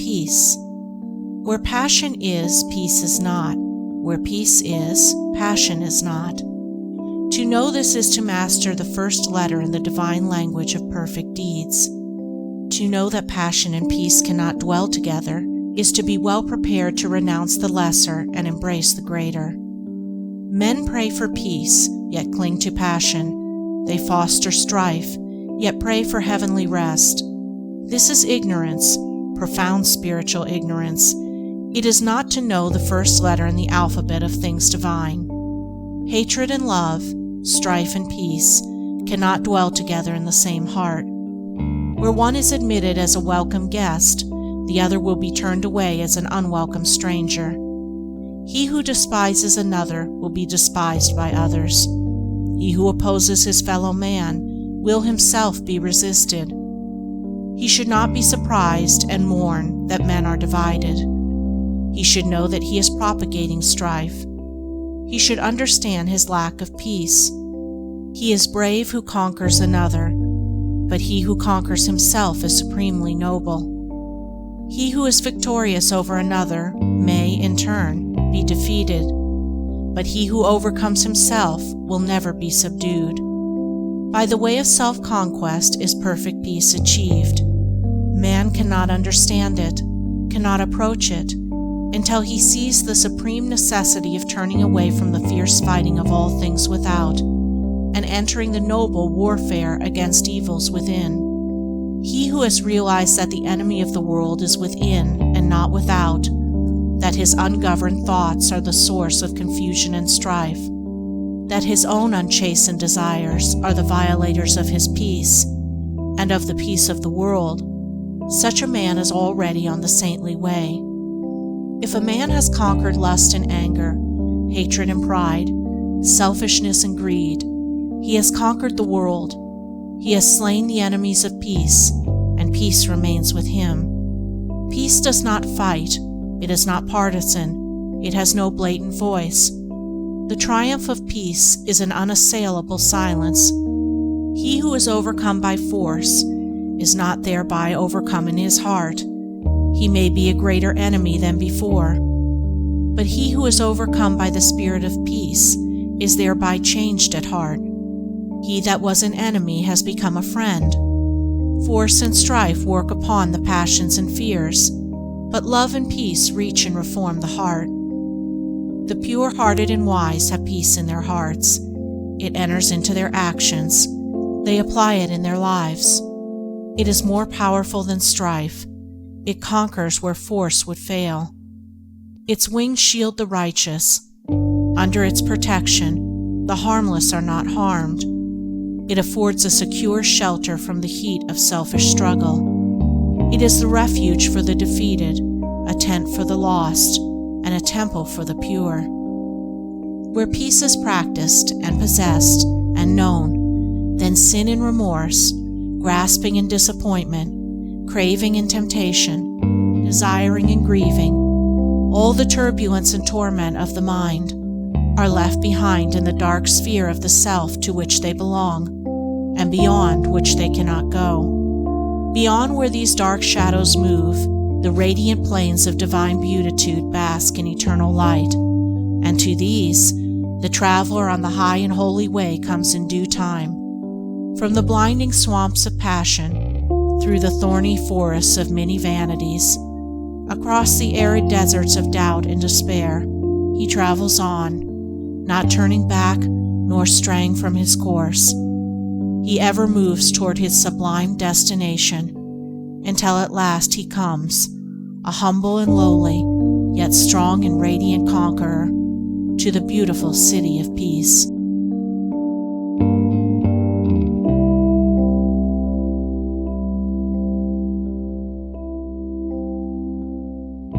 peace. Where passion is, peace is not. Where peace is, passion is not. To know this is to master the first letter in the divine language of perfect deeds. To know that passion and peace cannot dwell together is to be well prepared to renounce the lesser and embrace the greater. Men pray for peace, yet cling to passion. They foster strife, yet pray for heavenly rest. This is ignorance, profound spiritual ignorance. It is not to know the first letter in the alphabet of things divine. Hatred and love, strife and peace cannot dwell together in the same heart. Where one is admitted as a welcome guest, the other will be turned away as an unwelcome stranger. He who despises another will be despised by others. He who opposes his fellow man will himself be resisted. He should not be surprised and mourn that men are divided. He should know that he is propagating strife. He should understand his lack of peace. He is brave who conquers another, but he who conquers himself is supremely noble. He who is victorious over another may, in turn, be defeated, but he who overcomes himself will never be subdued. By the way of self-conquest is perfect peace achieved. Man cannot understand it, cannot approach it, until he sees the supreme necessity of turning away from the fierce fighting of all things without, and entering the noble warfare against evils within. He who has realized that the enemy of the world is within and not without, that his ungoverned thoughts are the source of confusion and strife, that his own unchastened desires are the violators of his peace and of the peace of the world, such a man is already on the saintly way. If a man has conquered lust and anger, hatred and pride, selfishness and greed, he has conquered the world. He has slain the enemies of peace, and peace remains with him. Peace does not fight, it is not partisan, it has no blatant voice. The triumph of peace is an unassailable silence. He who is overcome by force is not thereby overcome in his heart. He may be a greater enemy than before, but he who is overcome by the spirit of peace is thereby changed at heart. He that was an enemy has become a friend. Force and strife work upon the passions and fears, but love and peace reach and reform the heart. The pure-hearted and wise have peace in their hearts. It enters into their actions. They apply it in their lives. It is more powerful than strife. It conquers where force would fail. Its wings shield the righteous. Under its protection, the harmless are not harmed. It affords a secure shelter from the heat of selfish struggle. It is the refuge for the defeated, a tent for the lost, and a temple for the pure. Where peace is practiced and possessed and known, then sin and remorse, grasping and disappointment, craving and temptation, desiring and grieving, all the turbulence and torment of the mind, are left behind in the dark sphere of the self to which they belong, and beyond which they cannot go. Beyond where these dark shadows move, the radiant plains of divine beatitude bask in eternal light, and to these, the traveler on the high and holy way comes in due time. From the blinding swamps of passion, through the thorny forests of many vanities, across the arid deserts of doubt and despair, he travels on, not turning back nor straying from his course. He ever moves toward his sublime destination, until at last he comes, a humble and lowly, yet strong and radiant conqueror, to the beautiful city of peace.